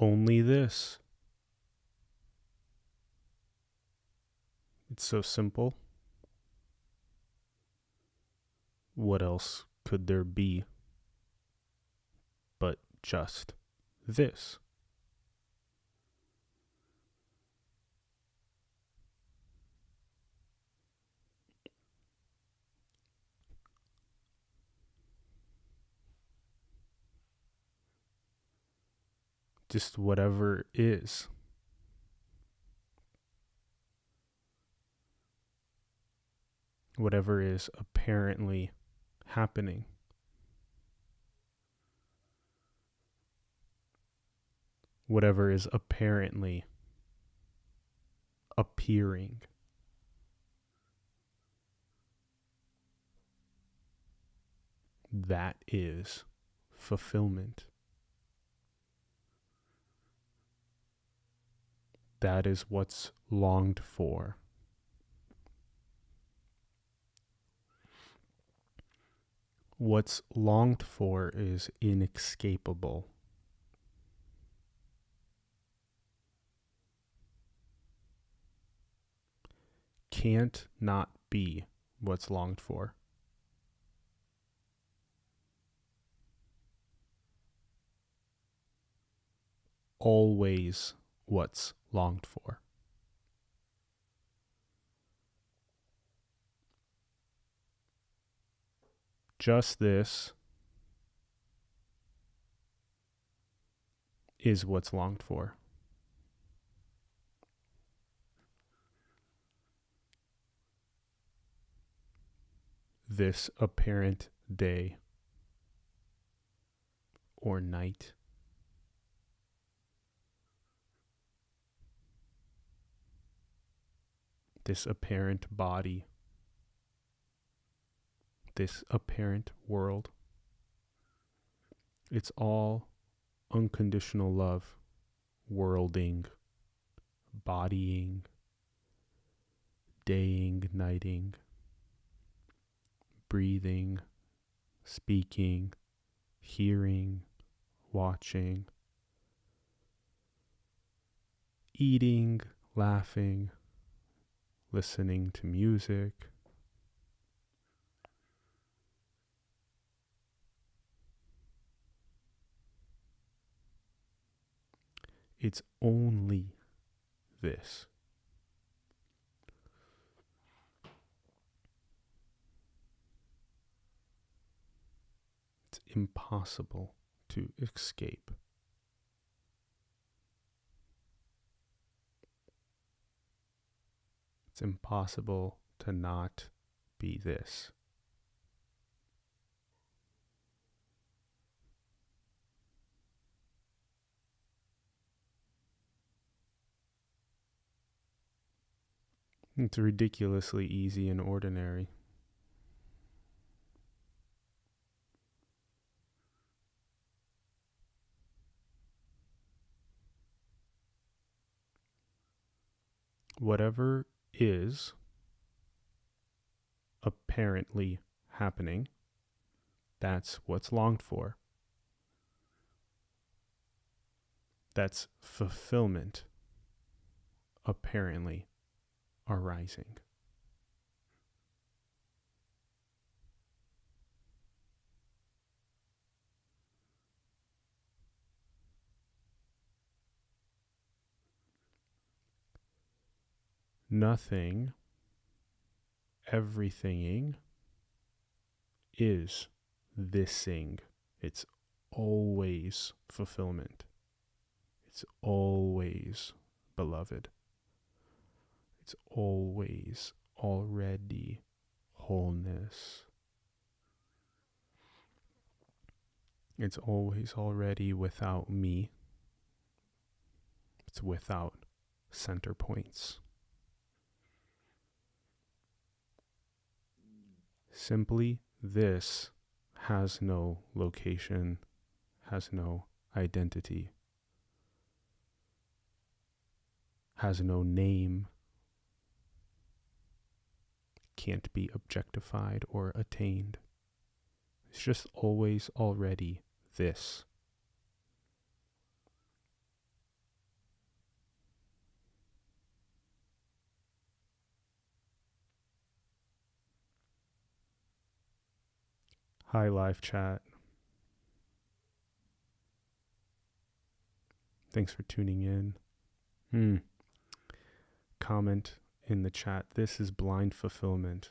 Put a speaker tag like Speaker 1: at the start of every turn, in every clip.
Speaker 1: only this. It's so simple. What else could there be but just this? Just whatever is. Whatever is apparently happening. Whatever is apparently appearing. That is fulfillment. That is what's longed for. What's longed for is inescapable. Can't not be what's longed for. Always what's longed for. Just this is what's longed for. This apparent day or night. This apparent body. This apparent world. It's all unconditional love, worlding, bodying, daying, nighting, breathing, speaking, hearing, watching, eating, laughing, listening to music. It's only this. It's impossible to escape. It's impossible to not be this. It's ridiculously easy and ordinary. Whatever is apparently happening, that's what's longed for. That's fulfillment apparently arising. Nothing, everythinging is thising. It's always fulfillment. It's always beloved. It's always already wholeness. It's always already without me. It's without center points. Simply this has no location, has no identity, has no name, can't be objectified or attained. It's just always already this. Hi, live chat. Thanks for tuning in. Comment in the chat. This is blind fulfillment.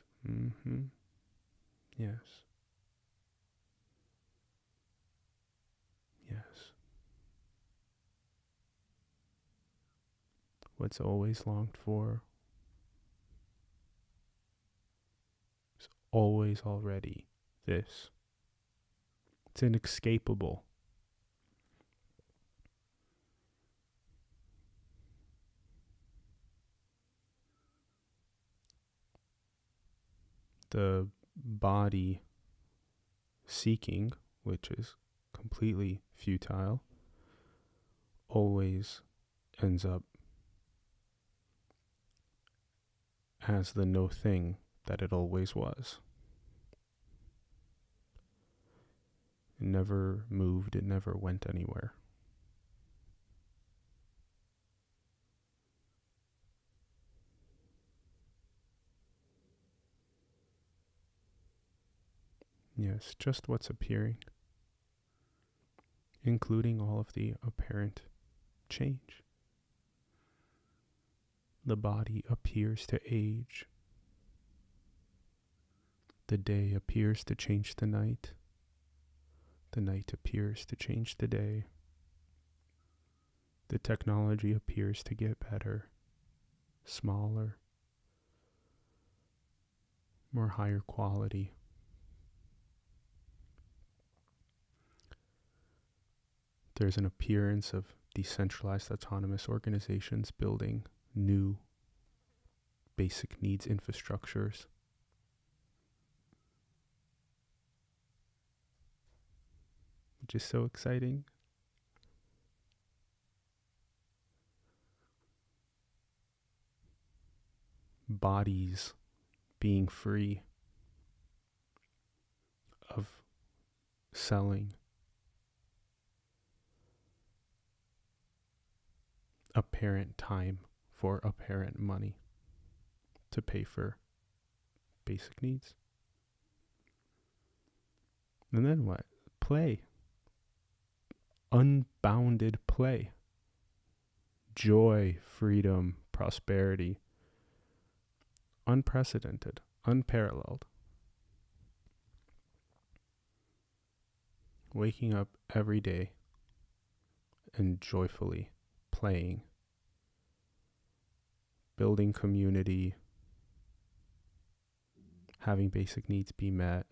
Speaker 1: Yes. Yes. What's always longed for is always already this. It's inescapable. The body seeking, which is completely futile, always ends up as the no thing that it always was. It never moved, it never went anywhere. Yes, just what's appearing, including all of the apparent change. The body appears to age. The day appears to change the night. The night appears to change the day. The technology appears to get better, smaller, more higher quality. There's an appearance of decentralized autonomous organizations building new basic needs infrastructures. Which is so exciting. Bodies being free of selling apparent time for apparent money to pay for basic needs. And then what? Play. Unbounded play. Joy, freedom, prosperity. Unprecedented, unparalleled. Waking up every day and joyfully playing. Building community. Having basic needs be met.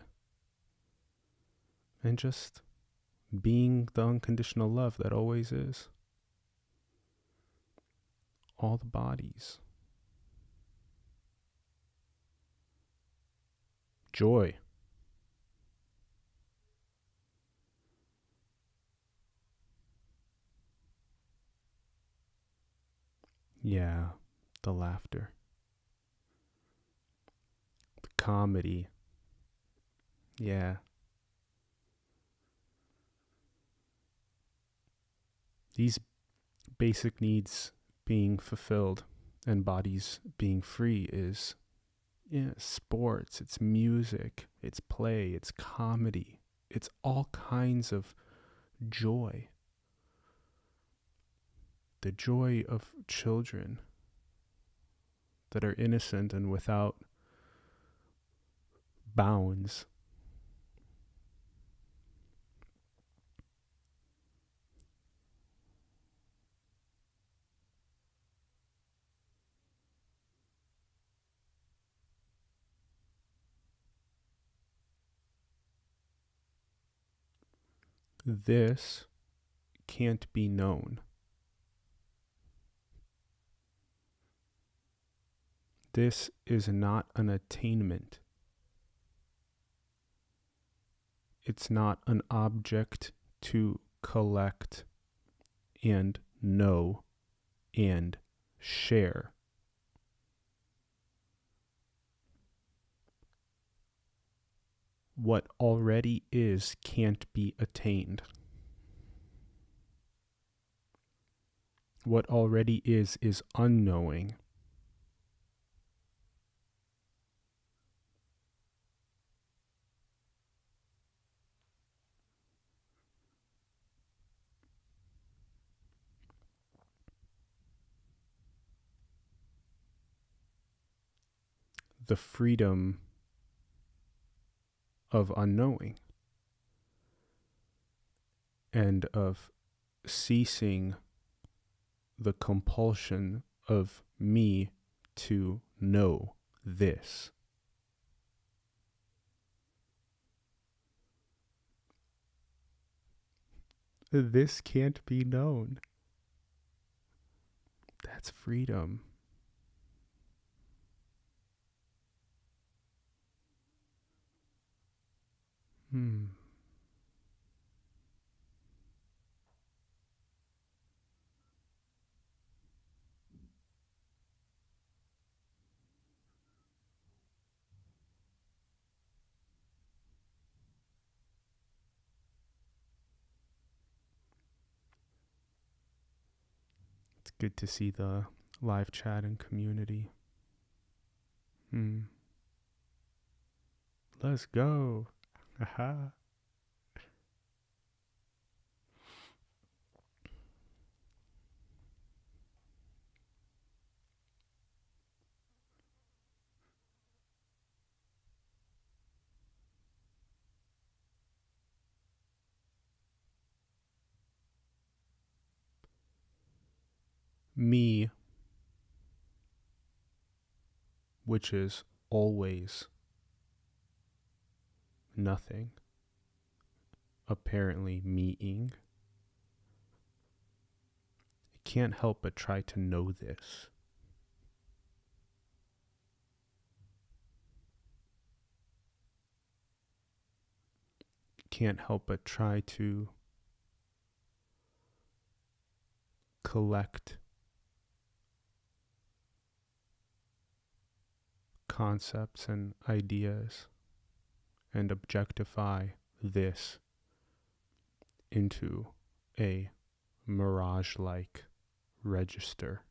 Speaker 1: And just being the unconditional love that always is. All the bodies. Joy. Yeah, the laughter. The comedy. Yeah. These basic needs being fulfilled and bodies being free is sports, it's music, it's play, it's comedy, it's all kinds of joy. The joy of children that are innocent and without bounds. This can't be known. This is not an attainment. It's not an object to collect and know and share. What already is can't be attained. What already is unknowing. the freedom of unknowing and of ceasing the compulsion of me to know this. This can't be known. That's freedom. It's good to see the live chat and community. Let's go. Aha. Me, which is always nothing, apparently meing, can't help but try to know this. Can't help but try to collect concepts and ideas and objectify this into a mirage-like register.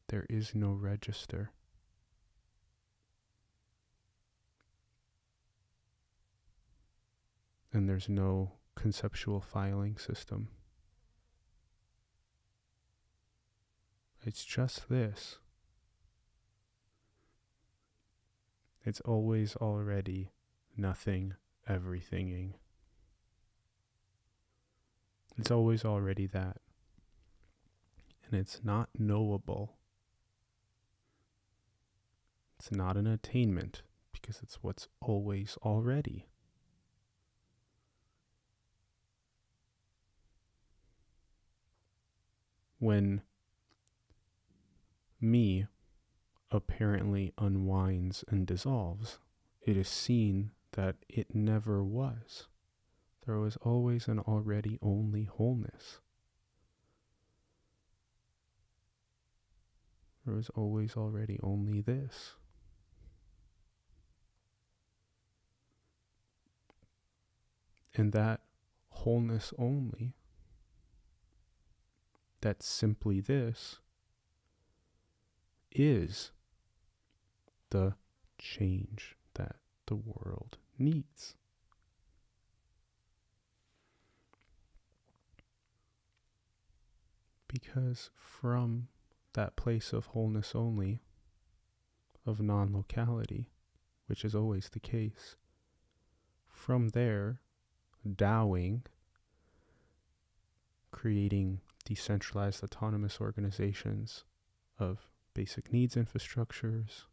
Speaker 1: There is no register. And there's no conceptual filing system. It's just this. It's always already nothing, everythinging. It's always already that. And it's not knowable. It's not an attainment because it's what's always already. When me apparently unwinds and dissolves, it is seen that it never was. There was always an already only wholeness. There was always already only this. And that wholeness only, that simply this, is the change that the world needs. Because from that place of wholeness only, of non-locality, which is always the case, from there, Taoing, creating decentralized autonomous organizations of basic needs infrastructures,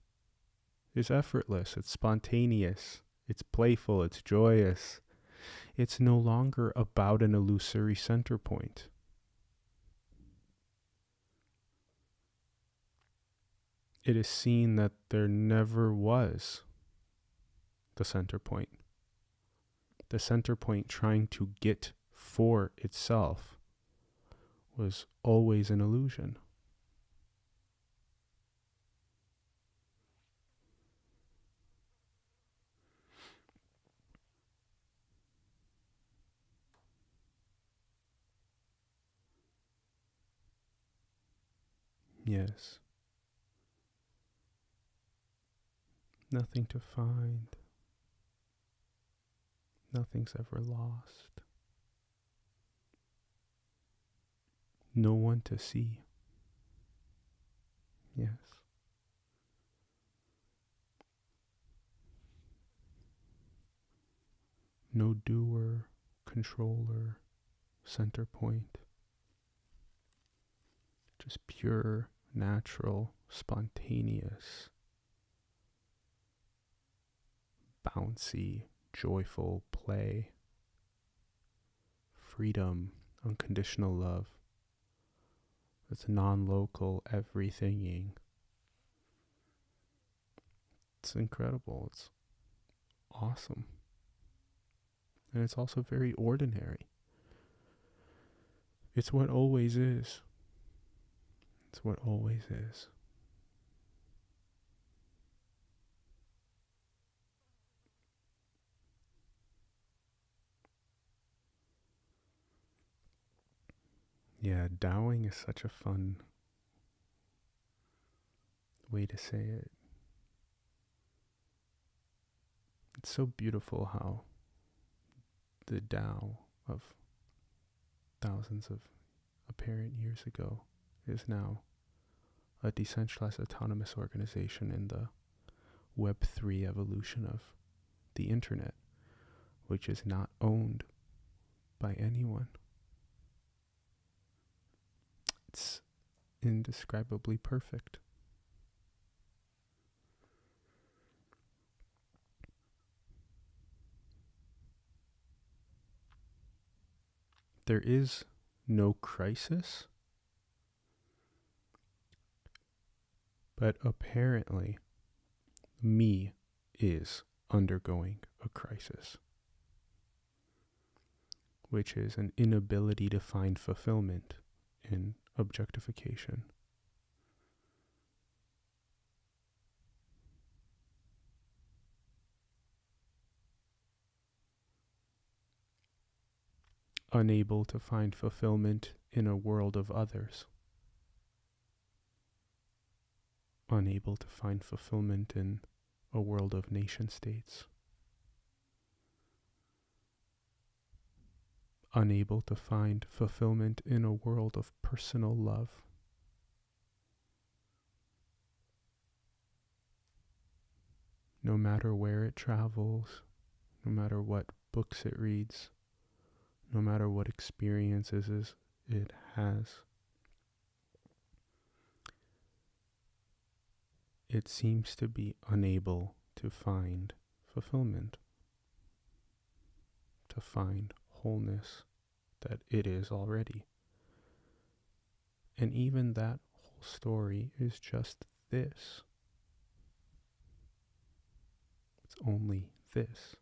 Speaker 1: is effortless, it's spontaneous, it's playful, it's joyous. It's no longer about an illusory center point. It is seen that there never was the center point. The center point trying to get for itself was always an illusion. Yes. Nothing to find. Nothing's ever lost. No one to see. Yes. No doer, controller, center point. Just pure, natural, spontaneous, bouncy, joyful play. Freedom, unconditional love. It's non-local everythinging. It's incredible. It's awesome. And it's also very ordinary. It's what always is. It's what always is. Yeah, Taoing is such a fun way to say it. It's so beautiful how the Tao of thousands of apparent years ago is now a decentralized autonomous organization in the Web3 evolution of the internet, which is not owned by anyone. It's indescribably perfect. There is no crisis, but apparently me is undergoing a crisis, which is an inability to find fulfillment in objectification. Unable to find fulfillment in a world of others. Unable to find fulfillment in a world of nation states. Unable to find fulfillment in a world of personal love. No matter where it travels, no matter what books it reads, no matter what experiences it has, it seems to be unable to find fulfillment, to find wholeness that it is already. And even that whole story is just this. It's only this.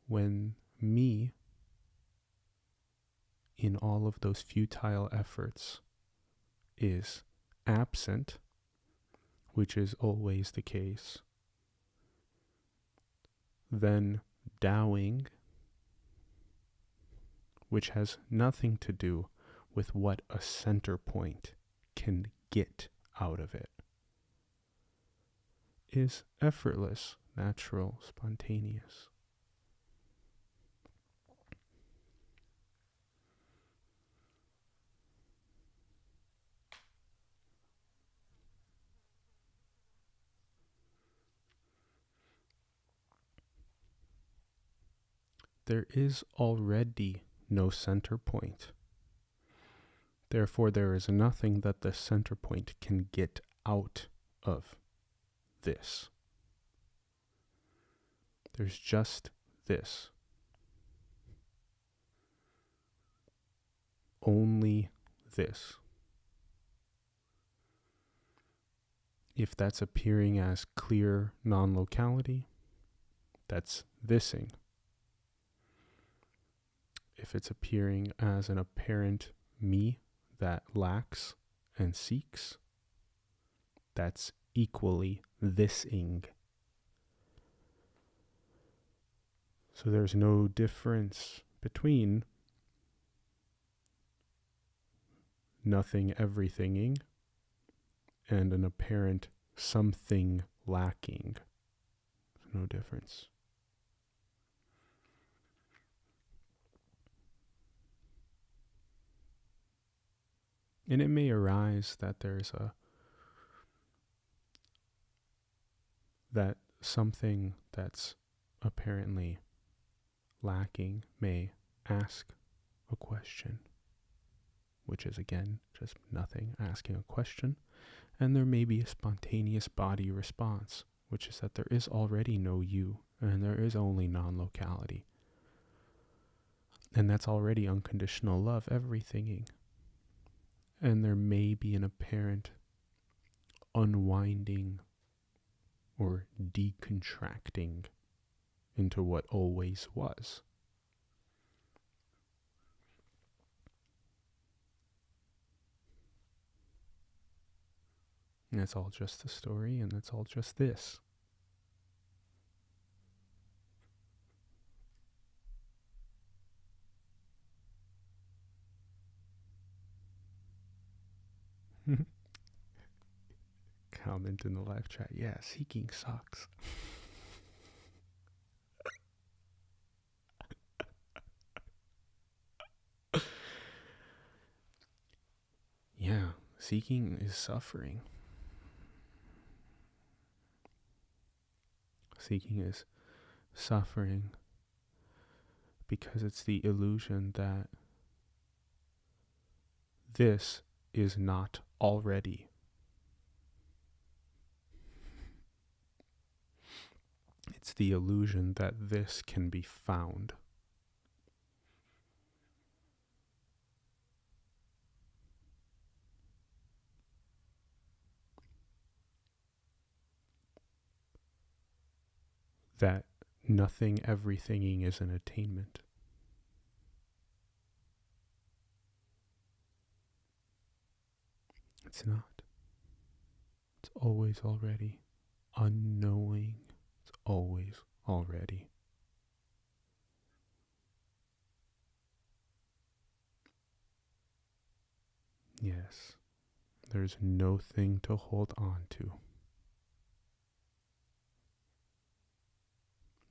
Speaker 1: When me, in all of those futile efforts, is absent, which is always the case, then Taoing, which has nothing to do with what a center point can get out of it, is effortless, natural, spontaneous. There is already no center point. Therefore, there is nothing that the center point can get out of this. There's just this. Only this. If that's appearing as clear non-locality, that's thising. If it's appearing as an apparent me that lacks and seeks, that's equally thising. So there's no difference between nothing everythinging and an apparent something lacking. There's no difference. And it may arise that that something that's apparently lacking may ask a question, which is again just nothing, asking a question. And there may be a spontaneous body response, which is that there is already no you and there is only non-locality. And that's already unconditional love, everythinging. And there may be an apparent unwinding or decontracting into what always was. And that's all just the story, and that's all just this. Comment in the live chat, yeah, seeking sucks. Yeah, seeking is suffering. Seeking is suffering because it's the illusion that this is not already. It's the illusion that this can be found. That nothing everythinging is an attainment. It's not. It's always already. Unknowing. It's always already. Yes. There's no thing to hold on to.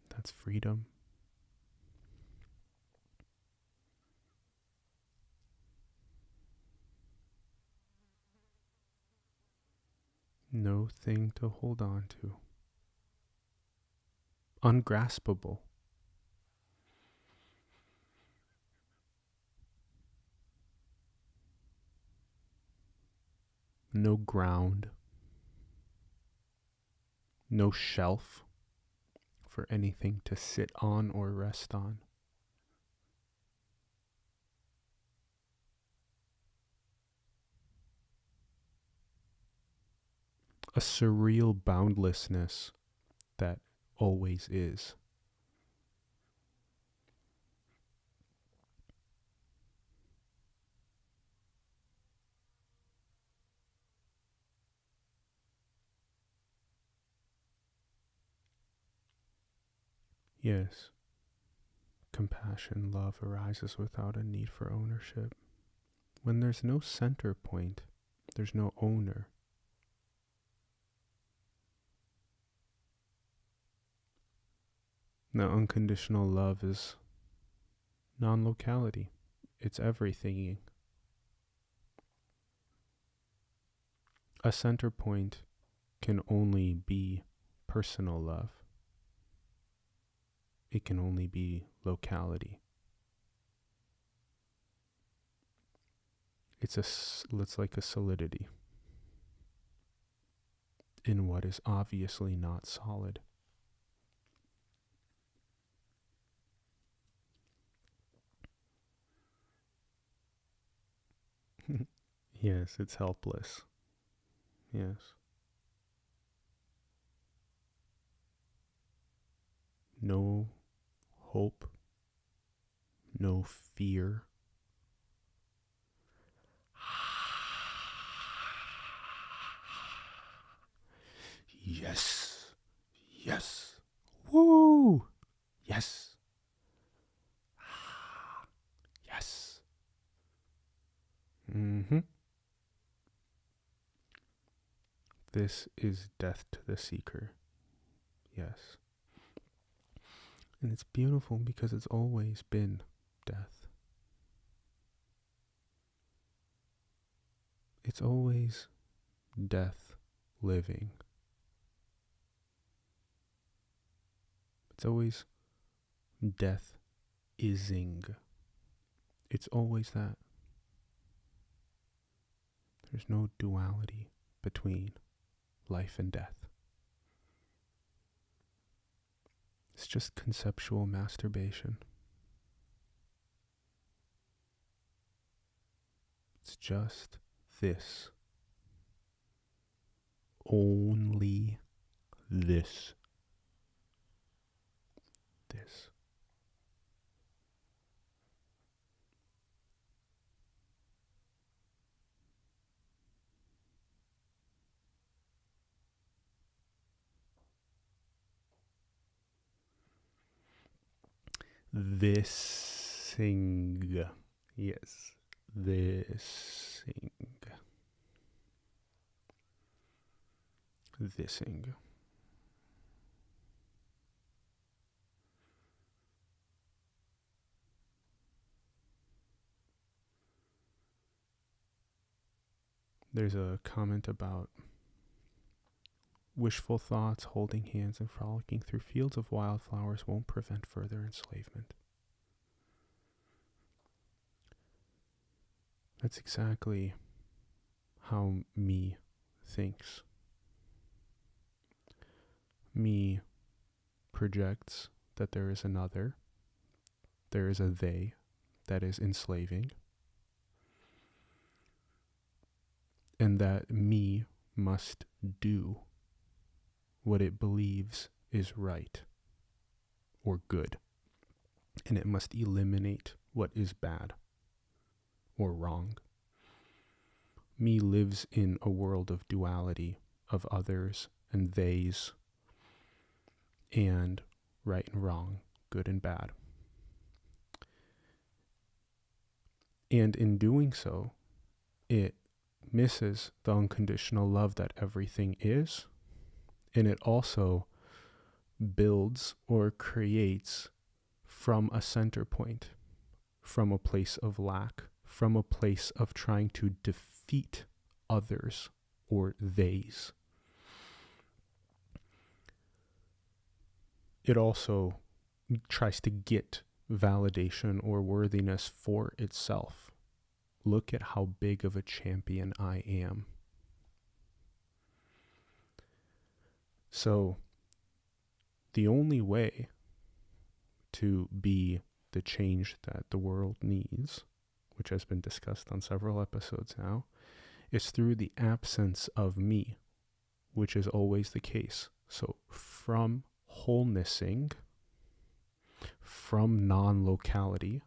Speaker 1: That's freedom. No thing to hold on to. Ungraspable. No ground. No shelf for anything to sit on or rest on. A surreal boundlessness that always is. Yes. Compassion, love arises without a need for ownership. When there's no center point, there's no owner. Now, unconditional love is non-locality. It's everything. A center point can only be personal love. It can only be locality. It's like a solidity in what is obviously not solid. Yes, it's helpless. Yes. No hope, no fear. Yes. Yes. Woo! Yes. Yes. This is death to the seeker. Yes. And it's beautiful because it's always been death. It's always death living. It's always death ising. It's always that. There's no duality between life and death. It's just conceptual masturbation. It's just this. Only this. This. Thising. Yes. Thising. Thising. There's a comment about wishful thoughts, holding hands, and frolicking through fields of wildflowers won't prevent further enslavement. That's exactly how me thinks. Me projects that there is another, there is a they that is enslaving, and that me must do what it believes is right or good, and it must eliminate what is bad or wrong. Me lives in a world of duality, of others and theys, and right and wrong, good and bad. And in doing so, it misses the unconditional love that everything is, and it also builds or creates from a center point, from a place of lack, from a place of trying to defeat others or theys. It also tries to get validation or worthiness for itself. Look at how big of a champion I am. So, the only way to be the change that the world needs, which has been discussed on several episodes now, is through the absence of me, which is always the case. So, from wholenessing, from non-locality,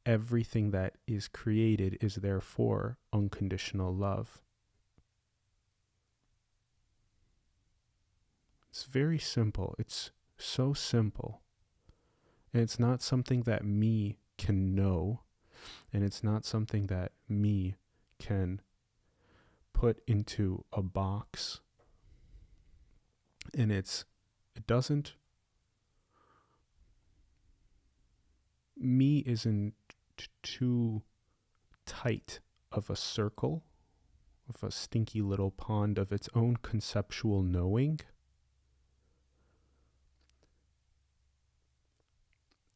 Speaker 1: everything that is created is therefore unconditional love. It's very simple. It's so simple. And it's not something that me can know, and it's not something that me can put into a box. And it doesn't, me isn't too tight of a circle, of a stinky little pond of its own conceptual knowing.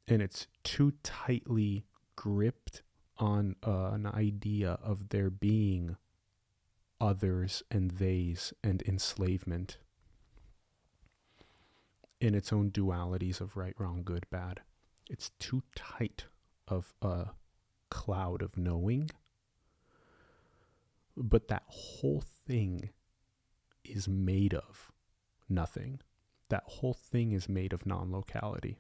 Speaker 1: And it's too tightly gripped on an idea of there being others and theys and enslavement in its own dualities of right, wrong, good, bad. It's too tight of a cloud of knowing. But that whole thing is made of nothing. That whole thing is made of non-locality.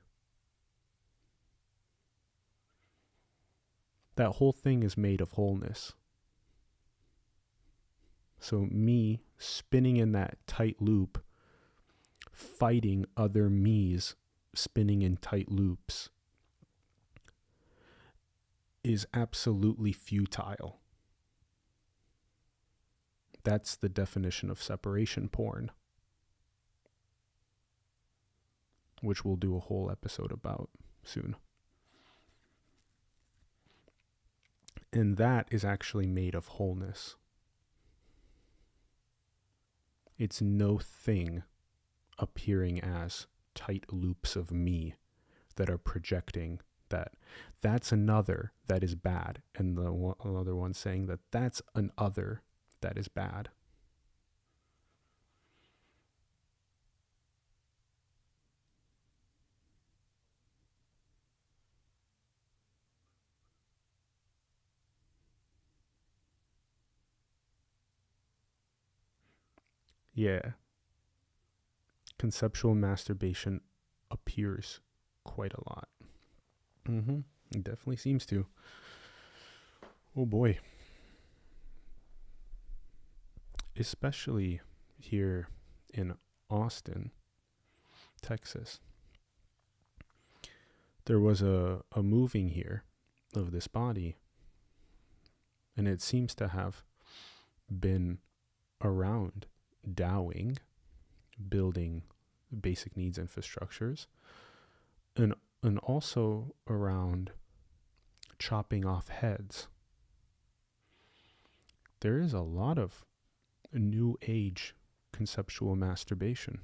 Speaker 1: That whole thing is made of wholeness. So me spinning in that tight loop, fighting other me's spinning in tight loops, is absolutely futile. That's the definition of separation porn, which we'll do a whole episode about soon. And that is actually made of wholeness. It's no thing appearing as tight loops of me that are projecting that that's another that is bad, and the other one saying that that's an other that is bad. Yeah. Conceptual masturbation appears quite a lot. It definitely seems to. Oh boy. Especially here in Austin, Texas. There was a moving here of this body, and it seems to have been around Dowing, building basic needs infrastructures, and also around chopping off heads. There is a lot of new age conceptual masturbation.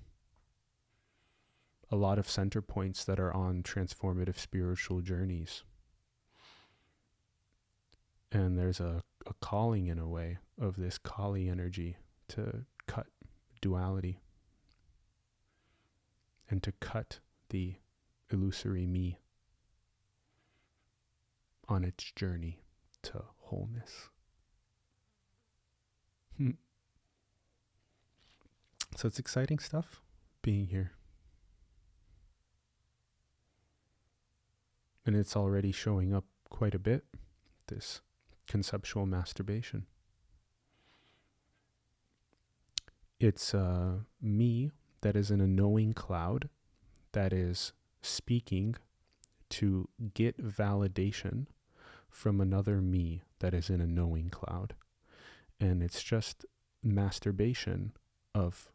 Speaker 1: A lot of center points that are on transformative spiritual journeys. And there's a calling, in a way, of this Kali energy to cut duality and to cut the illusory me on its journey to wholeness. So it's exciting stuff being here. And it's already showing up quite a bit, this conceptual masturbation. It's me that is in a knowing cloud that is speaking to get validation from another me that is in a knowing cloud. And it's just masturbation of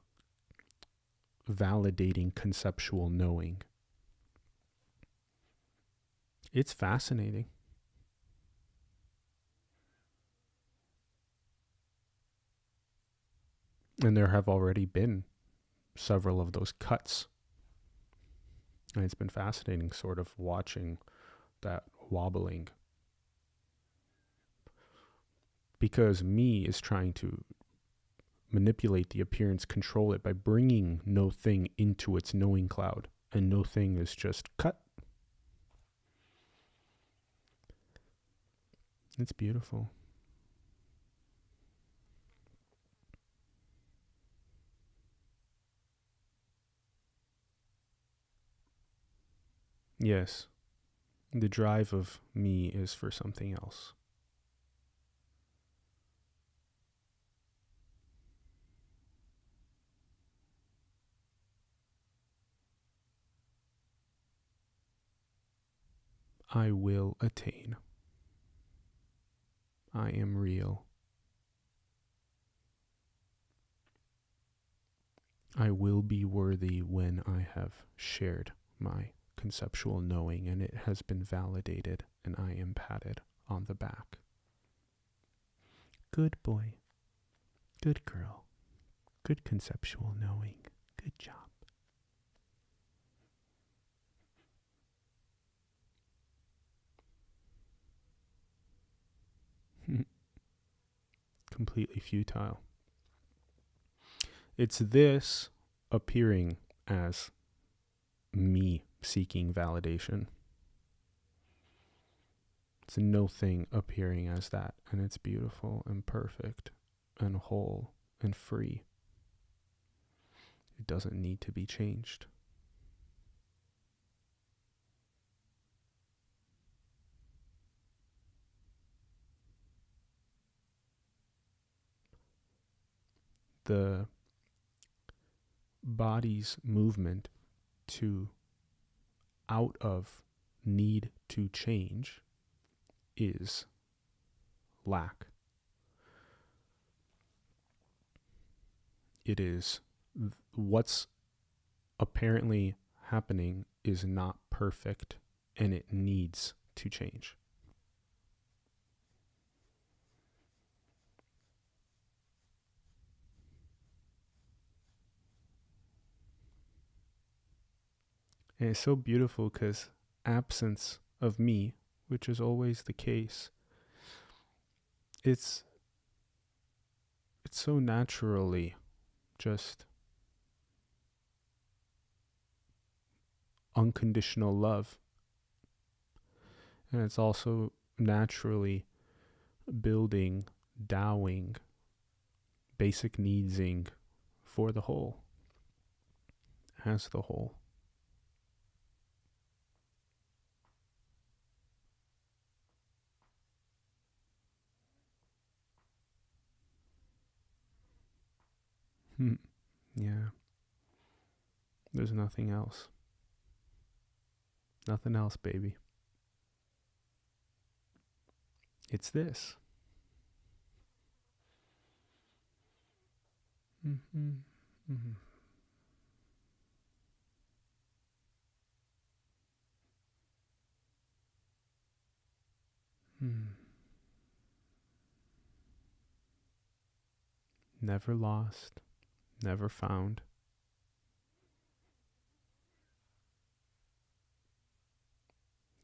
Speaker 1: validating conceptual knowing. It's fascinating. And there have already been several of those cuts. And it's been fascinating sort of watching that wobbling. Because me is trying to manipulate the appearance, control it by bringing no thing into its knowing cloud. And no thing is just cut. It's beautiful. Yes, the drive of me is for something else. I will attain. I am real. I will be worthy when I have shared my conceptual knowing and it has been validated and I am patted on the back. Good boy. Good girl. Good conceptual knowing. Good job. Completely futile. It's this appearing as me seeking validation. It's no thing appearing as that, and it's beautiful and perfect and whole and free. It doesn't need to be changed. The body's movement to out of need to change is lack. It is what's apparently happening is not perfect and it needs to change. And it's so beautiful because absence of me, which is always the case, it's so naturally just unconditional love. And it's also naturally building, Taoing, basic needsing for the whole, as the whole. Yeah. There's nothing else. Nothing else, baby. It's this. Mm-hmm. Mm-hmm. Mm. Never lost, never found.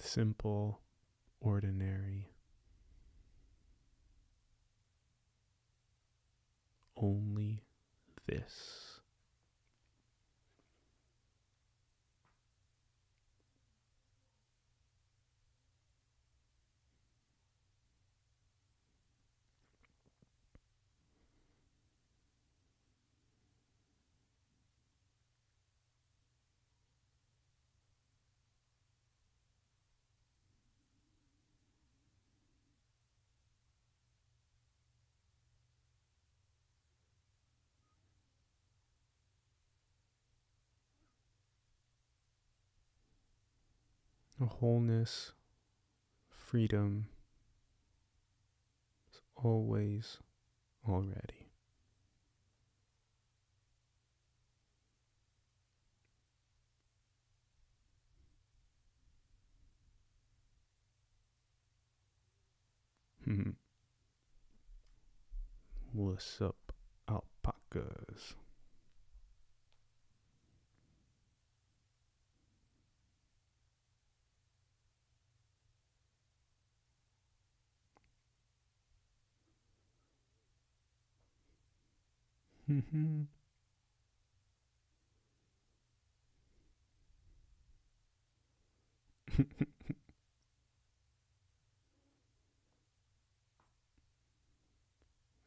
Speaker 1: Simple, ordinary. Only this. A wholeness, freedom is always already. What's up, alpacas?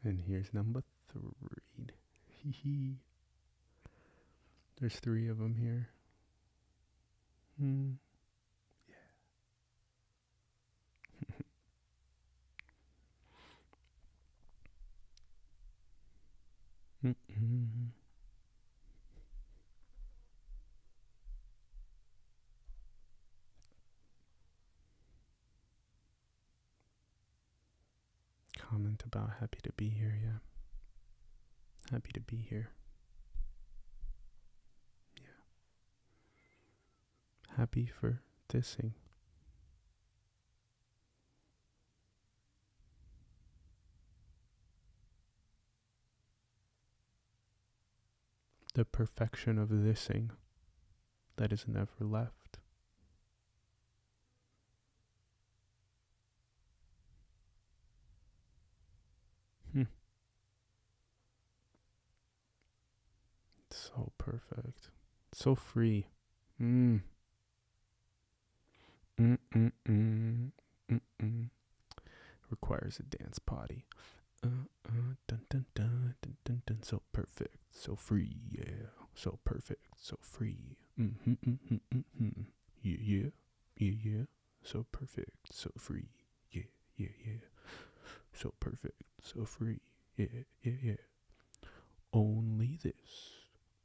Speaker 1: And here's number 3. There's 3 of them here. Comment about happy to be here, yeah. Happy to be here. Yeah. Happy for thising. The perfection of thising that is never left. So perfect. So free. Requires a dance party. Dun, dun, dun, dun, dun, dun. So perfect. So free. Yeah. So perfect. So free. Yeah, yeah. Yeah, yeah. So perfect. So free. Yeah, yeah, yeah. So perfect. So free. Yeah, yeah, yeah. Only this.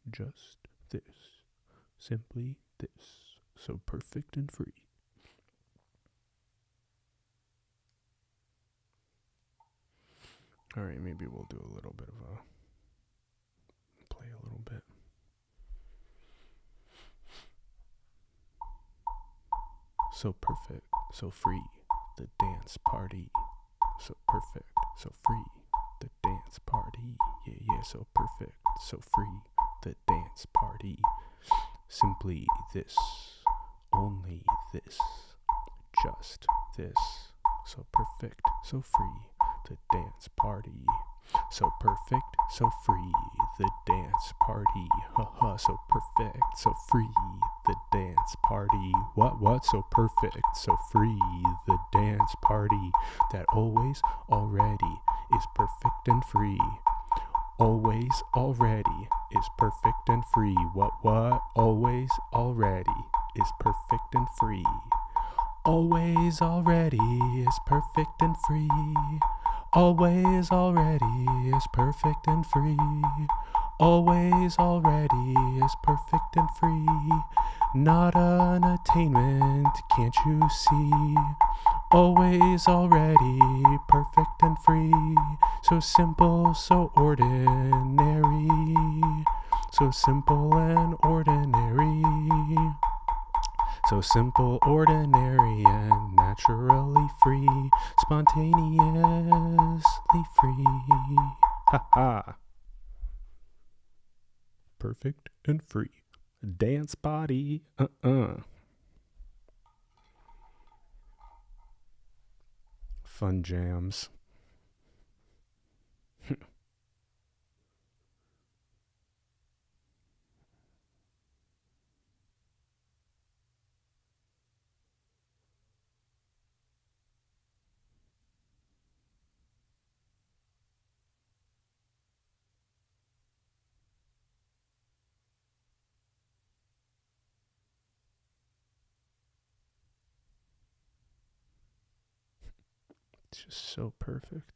Speaker 1: Just this. Simply this. So perfect and free. Alright, maybe we'll do a little bit of a play a little bit. So perfect, so free, the dance party. So perfect, so free, the dance party. Yeah, yeah, so perfect, so free, the dance party. Simply this. only this, just this. So perfect, so free, the dance party. So perfect, so free, the dance party. Haha, so perfect, so free, the dance party. What? So perfect, so free, the dance party. That always, already is perfect and free. Always, already is perfect and free. What? Always, already is perfect and free. Always, already is perfect and free. Always, already is perfect and free. Always, already is perfect and free. Not an attainment, can't you see? Always, already perfect and free. So simple, so ordinary. So simple and ordinary. So simple, ordinary, and naturally free. Spontaneously free. Ha ha. Perfect and free. Dance body. Fun jams. It's just so perfect.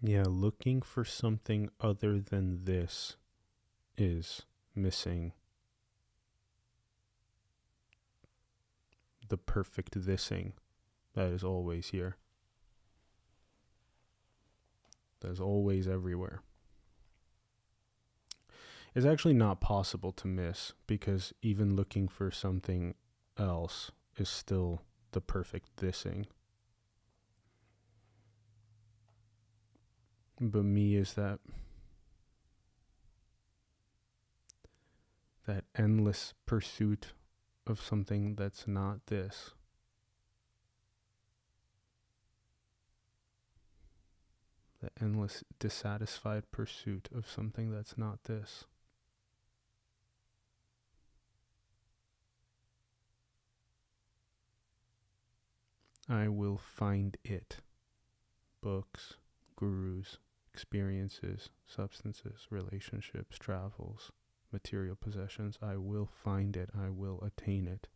Speaker 1: Yeah, looking for something other than this is missing the perfect thising that is always here. That is always everywhere. It's actually not possible to miss because even looking for something else is still the perfect thising. But me is that endless pursuit of something that's not this. The endless dissatisfied pursuit of something that's not this. I will find it. Books, gurus, experiences, substances, relationships, travels, material possessions. I will find it. I will attain it.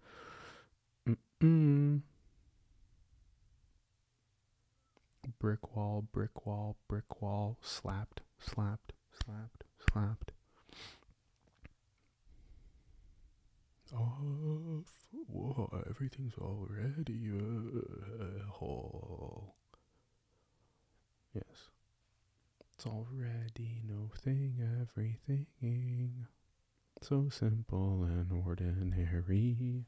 Speaker 1: Brick wall, brick wall, brick wall. Slapped, slapped, slapped, slapped. Oh, whoa, everything's already whole. Yes. It's already no thing, everything. So simple and ordinary.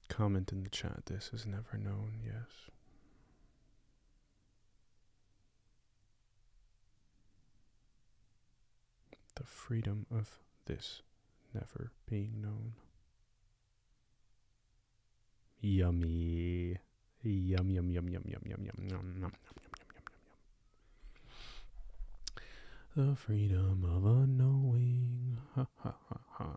Speaker 1: Comment in the chat, this is never known, yes. The freedom of this never being known. Yummy. Yum, yum, yum, yum, yum, yum, yum, yum, yum, yum, yum, yum, yum. The freedom of unknowing. Ha, ha, ha, ha.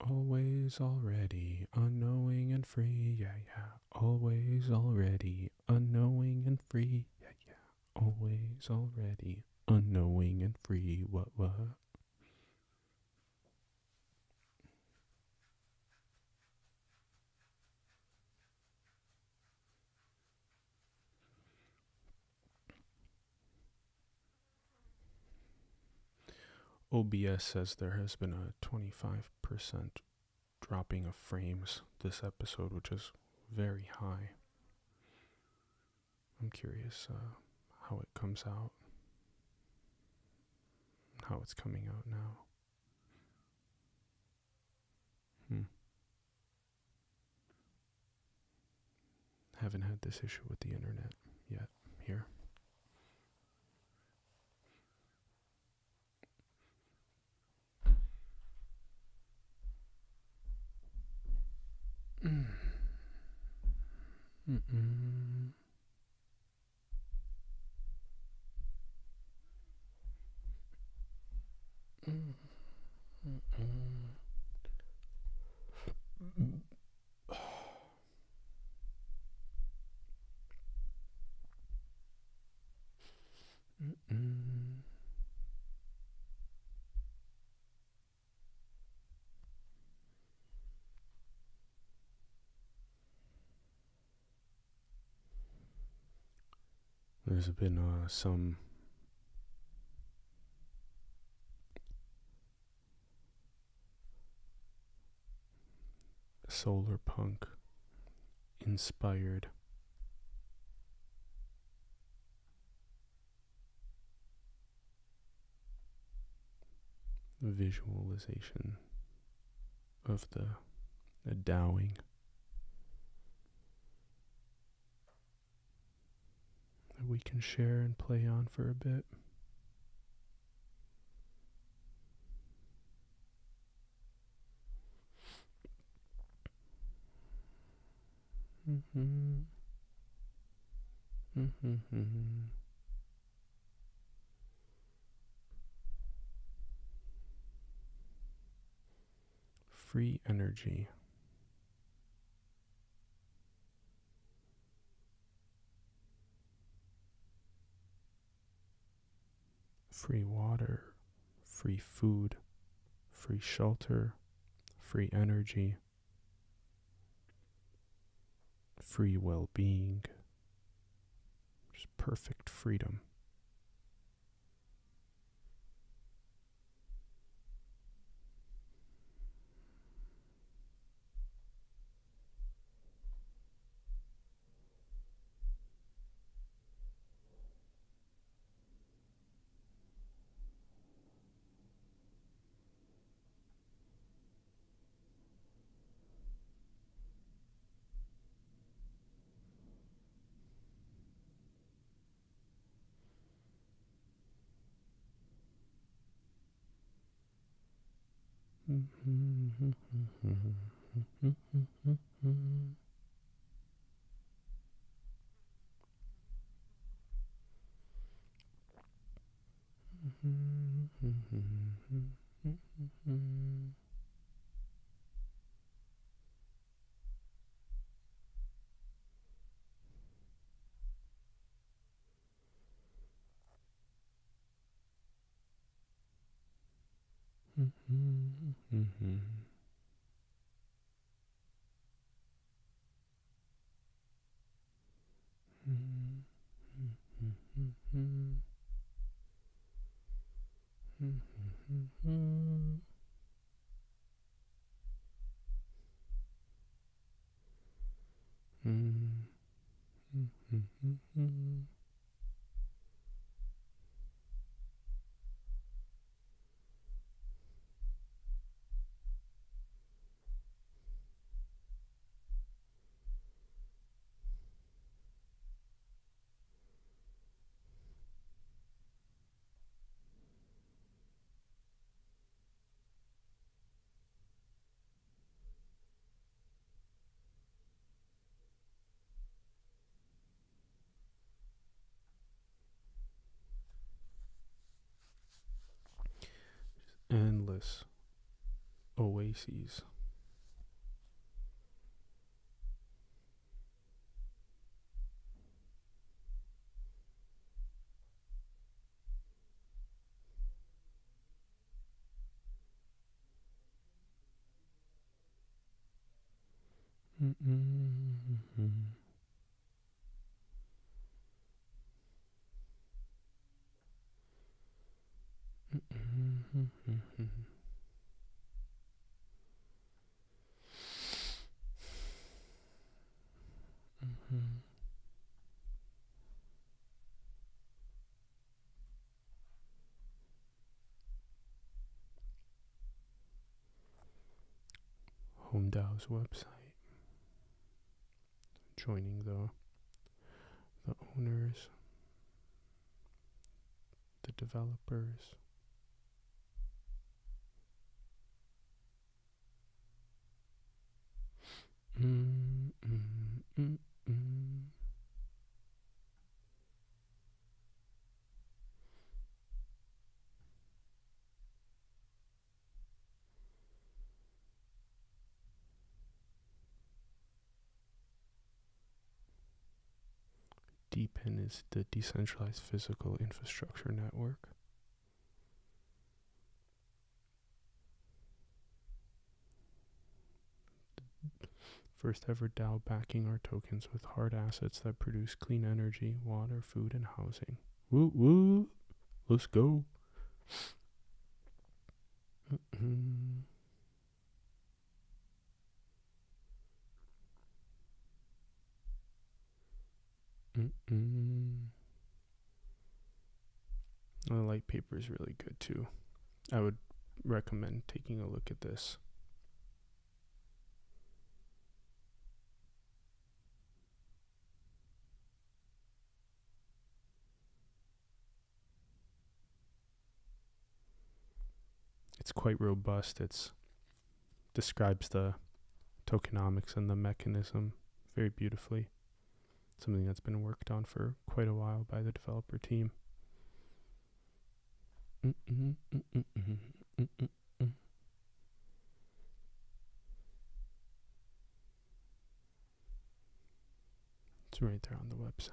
Speaker 1: Always already unknowing and free, yeah, yeah. Always already unknowing and free, yeah, yeah. Always already unknowing and free, what? OBS says there has been a 25% dropping of frames this episode, which is very high. I'm curious how it comes out, how it's coming out now. Haven't had this issue with the internet yet here. There's been some solar punk inspired visualization of the Tao-ing that we can share and play on for a bit. Free energy. Free water, free food, free shelter, free energy, free well-being, just perfect freedom. effortless oases. HomeDAO's website, joining the owners, the developers. DePIN is the Decentralized Physical Infrastructure Network. First ever DAO backing our tokens with hard assets that produce clean energy, water, food, and housing. Woo woo! Let's go! The light paper is really good too. I would recommend taking a look at this. It's quite robust. It describes the tokenomics and the mechanism very beautifully. Something that's been worked on for quite a while by the developer team. It's right there on the website.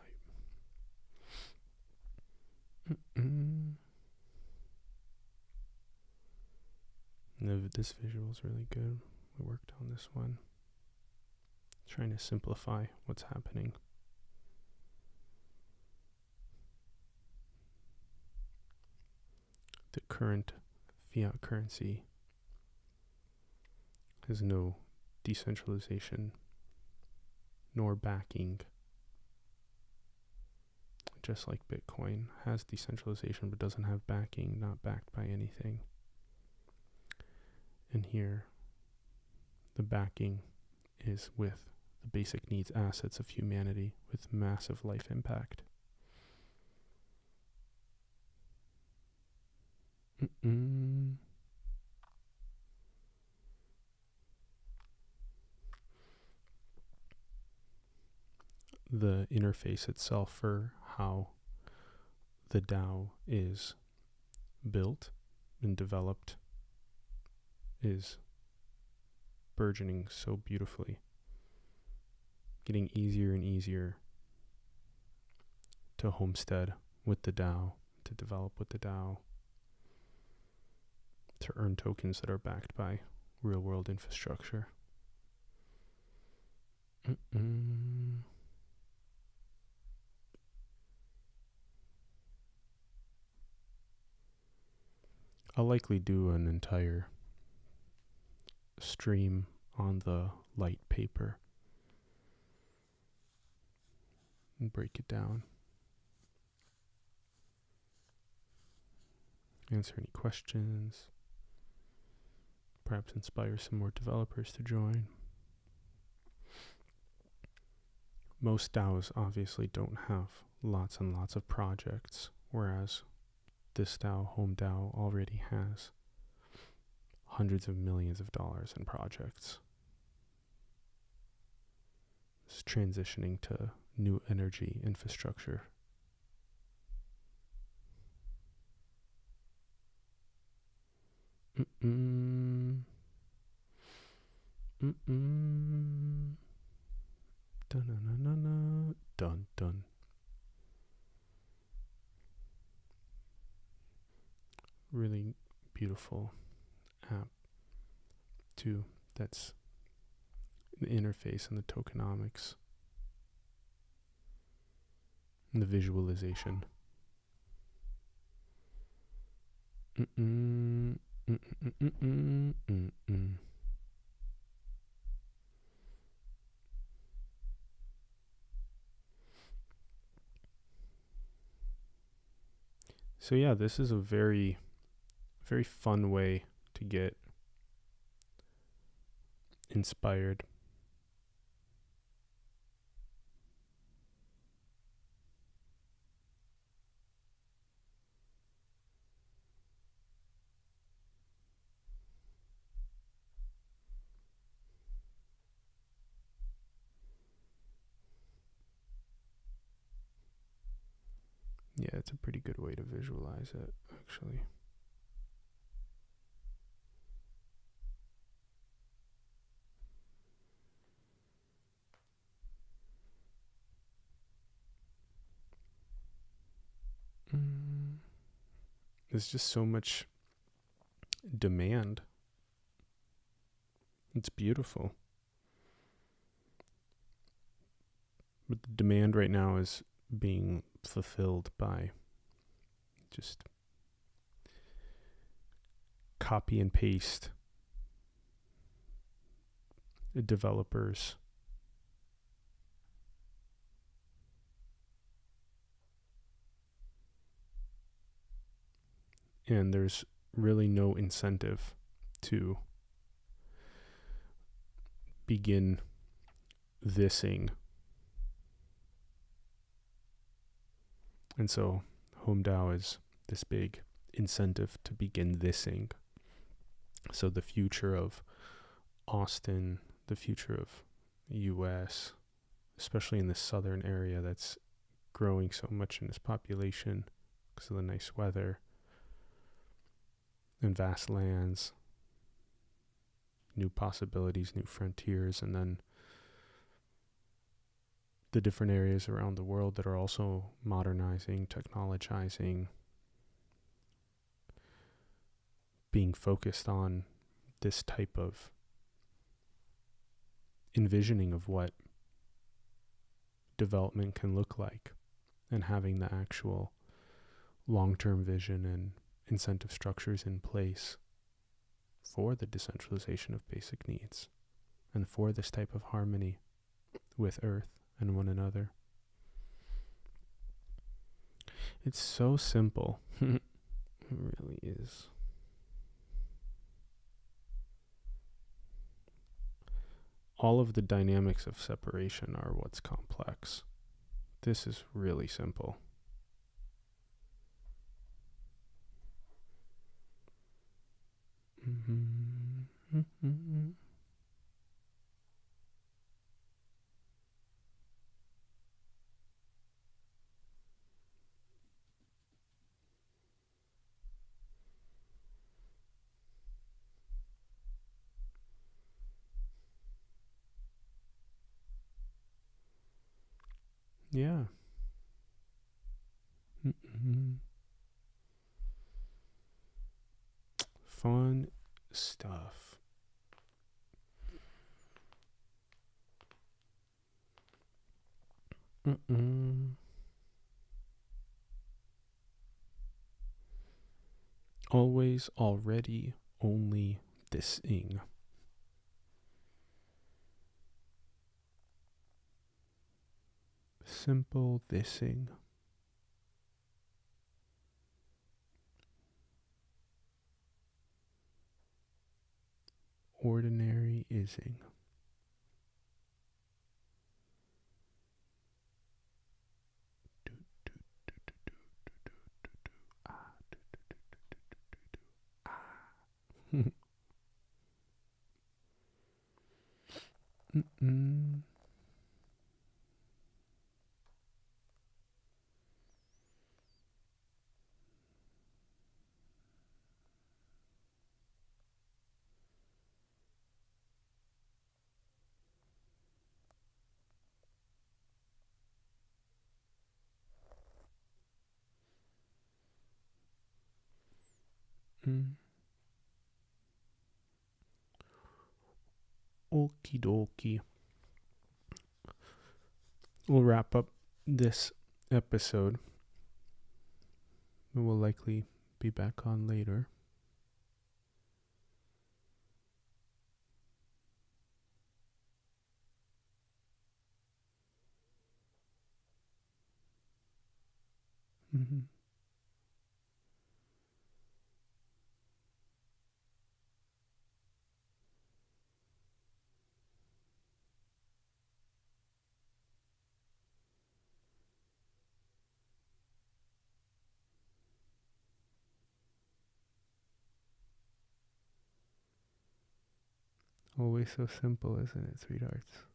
Speaker 1: This visual is really good. We worked on this one. Trying to simplify what's happening. The current fiat currency has no decentralization nor backing. Just like Bitcoin has decentralization but doesn't have backing, not backed by anything. And here, the backing is with the basic needs assets of humanity with massive life impact. The interface itself for how the DAO is built and developed is burgeoning so beautifully, getting easier and easier to homestead with the DAO, to develop with the DAO, to earn tokens that are backed by real world infrastructure. I'll likely do an entire stream on the light paper and break it down. Answer any questions. Perhaps inspire some more developers to join. Most DAOs obviously don't have lots and lots of projects, whereas this DAO, HomeDAO, already has hundreds of millions of dollars in projects. It's transitioning to new energy infrastructure. Mm-mm. Mm-mm. Dun-na-na-na-na. Dun dun. Really beautiful app too. That's the interface and the tokenomics and the visualization. Mm-mm. Mm-mm. Mm-mm. So yeah, this is a very, very fun way to get inspired. Yeah, it's a pretty good way to visualize it, actually. Mm. There's just so much demand. It's beautiful. But the demand right now is being fulfilled by just copy and paste developers. And there's really no incentive to begin thising. And so HomeDAO is this big incentive to begin thising. So the future of Austin, the future of the US, especially in the southern area that's growing so much in its population because of the nice weather and vast lands, new possibilities, new frontiers, and then the different areas around the world that are also modernizing, technologizing, being focused on this type of envisioning of what development can look like and having the actual long-term vision and incentive structures in place for the decentralization of basic needs and for this type of harmony with Earth and one another. It's so simple. It really is. All of the dynamics of separation are what's complex. This is really simple. Mm-hmm. Mm-hmm. Yeah. Mm-hmm. Fun stuff. Mm-mm. Always, already, only, thising. Simple thising. Ordinary ising. Mm-mm. Mm. Okie dokie. We'll wrap up this episode. We will likely be back on later. Mm-hmm. Always so simple, isn't it, sweethearts?